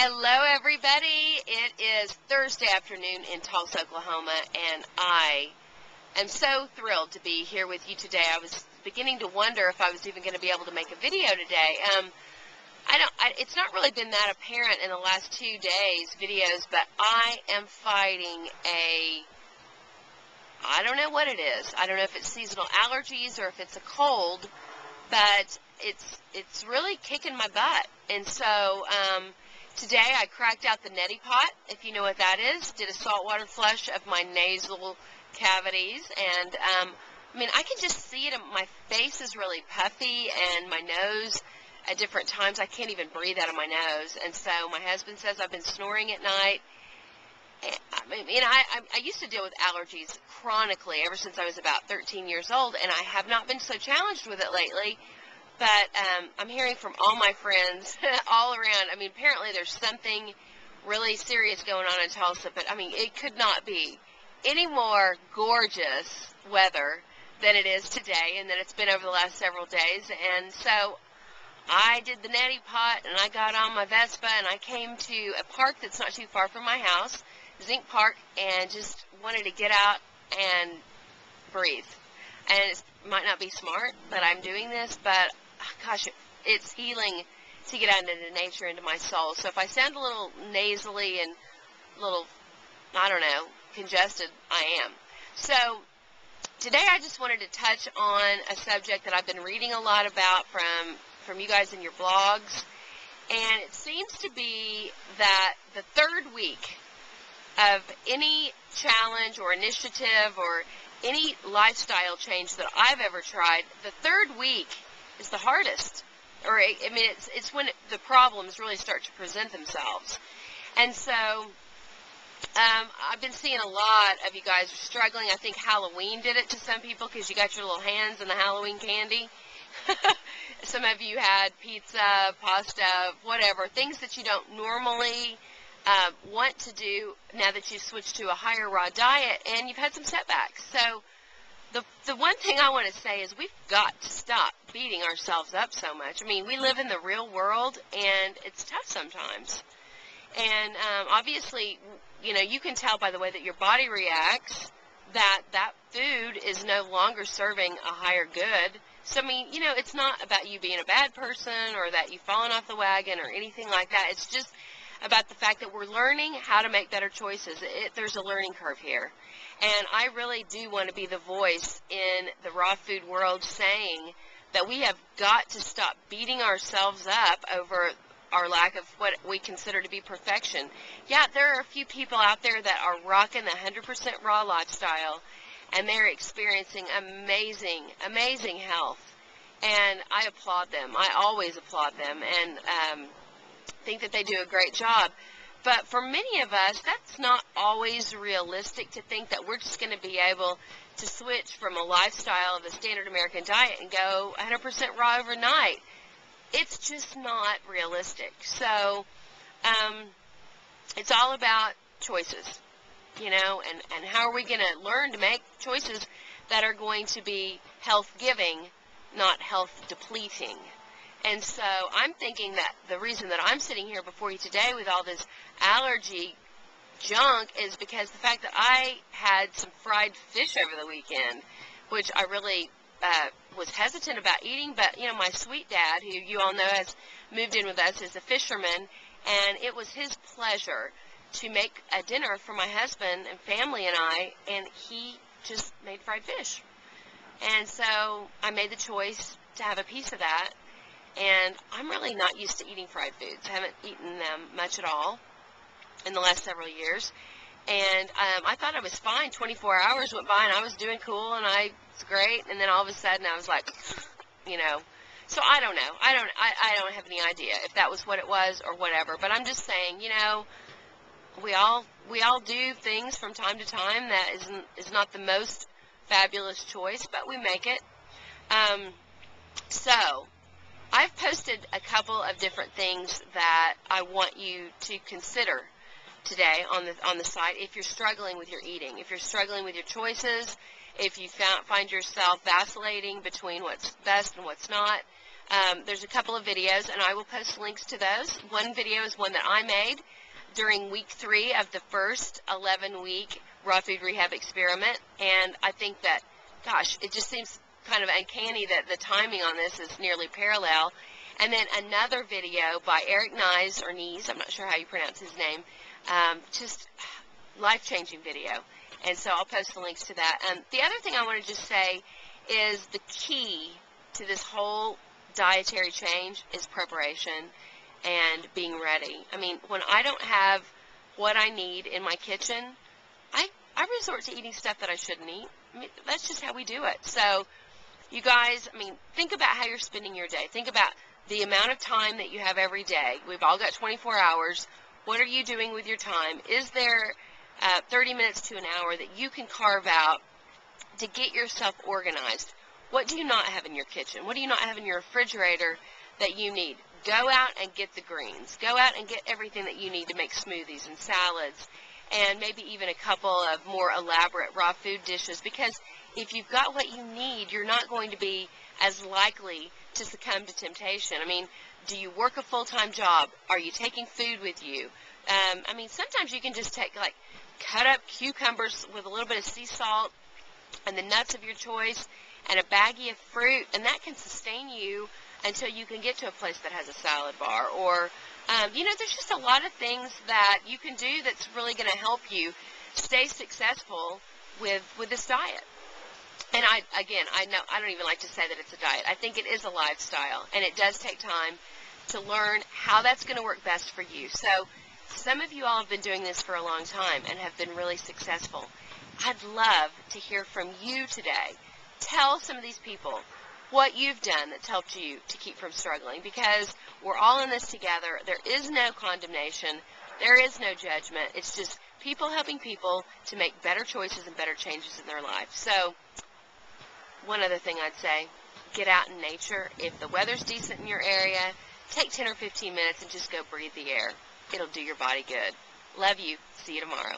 Hello, everybody. It is Thursday afternoon in Tulsa, Oklahoma, and I am so thrilled to be here with you today. I was beginning to wonder if I was even going to be able to make a video today. It's not really been that apparent in the last 2 days videos, but I am fighting I don't know what it is. I don't know if it's seasonal allergies or if it's a cold, but it's really kicking my butt. And so today I cracked out the neti pot, if you know what that is, did a saltwater flush of my nasal cavities, and I can just see it. My face is really puffy, and my nose at different times I can't even breathe out of my nose. And so my husband says I've been snoring at night. I used to deal with allergies chronically ever since I was about 13 years old, and I have not been so challenged with it lately. But I'm hearing from all my friends all around. Apparently there's something really serious going on in Tulsa, but it could not be any more gorgeous weather than it is today and that it's been over the last several days. And so I did the neti pot, and I got on my Vespa, and I came to a park that's not too far from my house, Zinc Park, and just wanted to get out and breathe. And it might not be smart that I'm doing this, but gosh, it's healing to get out into nature, into my soul. So if I sound a little nasally and a little, congested, I am. So today I just wanted to touch on a subject that I've been reading a lot about from you guys in your blogs. And it seems to be that the third week of any challenge or initiative or any lifestyle change that I've ever tried, the third week is the hardest. Or, it's when the problems really start to present themselves. And so I've been seeing a lot of you guys are struggling. I think Halloween did it to some people because you got your little hands in the Halloween candy. Some of you had pizza, pasta, whatever, things that you don't normally want to do now that you've switched to a higher raw diet, and you've had some setbacks. So the one thing I want to say is we've got to stop beating ourselves up so much. We live in the real world, and it's tough sometimes. And obviously, you can tell by the way that your body reacts that food is no longer serving a higher good. So, it's not about you being a bad person or that you've fallen off the wagon or anything like that. It's just about the fact that we're learning how to make better choices. There's a learning curve here. And I really do want to be the voice in the raw food world saying that we have got to stop beating ourselves up over our lack of what we consider to be perfection. Yeah, there are a few people out there that are rocking the 100% raw lifestyle, and they're experiencing amazing, amazing health. And I applaud them. I always applaud them, and think that they do a great job. But for many of us, that's not always realistic to think that we're just going to be able to switch from a lifestyle of a standard American diet and go 100% raw overnight. It's just not realistic. So it's all about choices, and how are we going to learn to make choices that are going to be health-giving, not health-depleting. And so I'm thinking that the reason that I'm sitting here before you today with all this allergy junk is because the fact that I had some fried fish over the weekend, which I really was hesitant about eating, but, my sweet dad, who you all know has moved in with us, is a fisherman, and it was his pleasure to make a dinner for my husband and family and I, and he just made fried fish. And so I made the choice to have a piece of that. And I'm really not used to eating fried foods. I haven't eaten them much at all in the last several years. And I thought I was fine. 24 hours went by, and I was doing cool, and it's great. And then all of a sudden, I was like, So I don't know. I don't have any idea if that was what it was or whatever. But I'm just saying, we all do things from time to time that is not the most fabulous choice, but we make it. So I've posted a couple of different things that I want you to consider today on the site if you're struggling with your eating, if you're struggling with your choices, if you find yourself vacillating between what's best and what's not. There's a couple of videos, and I will post links to those. One video is one that I made during week 3 of the first 11-week raw food rehab experiment, and I think that, gosh, it just seems kind of uncanny that the timing on this is nearly parallel. And then another video by Eric Nies, or Nies, I'm not sure how you pronounce his name, just life-changing video. And so I'll post the links to that. The other thing I want to just say is the key to this whole dietary change is preparation and being ready. I mean, when I don't have what I need in my kitchen, I resort to eating stuff that I shouldn't eat. I mean, that's just how we do it. So, you guys, I mean, think about how you're spending your day. Think about the amount of time that you have every day. We've all got 24 hours. What are you doing with your time? Is there 30 minutes to an hour that you can carve out to get yourself organized? What do you not have in your kitchen? What do you not have in your refrigerator that you need? Go out and get the greens. Go out and get everything that you need to make smoothies and salads, and maybe even a couple of more elaborate raw food dishes, because if you've got what you need, you're not going to be as likely to succumb to temptation. I mean, do you work a full-time job? Are you taking food with you? I mean, sometimes you can just take, like, cut up cucumbers with a little bit of sea salt and the nuts of your choice and a baggie of fruit, and that can sustain you until you can get to a place that has a salad bar. Or, you know, there's just a lot of things that you can do that's really going to help you stay successful with this diet. And I don't even like to say that it's a diet. I think it is a lifestyle, and it does take time to learn how that's going to work best for you. So some of you all have been doing this for a long time and have been really successful. I'd love to hear from you today. Tell some of these people what you've done that's helped you to keep from struggling, because we're all in this together. There is no condemnation. There is no judgment. It's just people helping people to make better choices and better changes in their life. So one other thing I'd say, get out in nature. If the weather's decent in your area, take 10 or 15 minutes and just go breathe the air. It'll do your body good. Love you. See you tomorrow.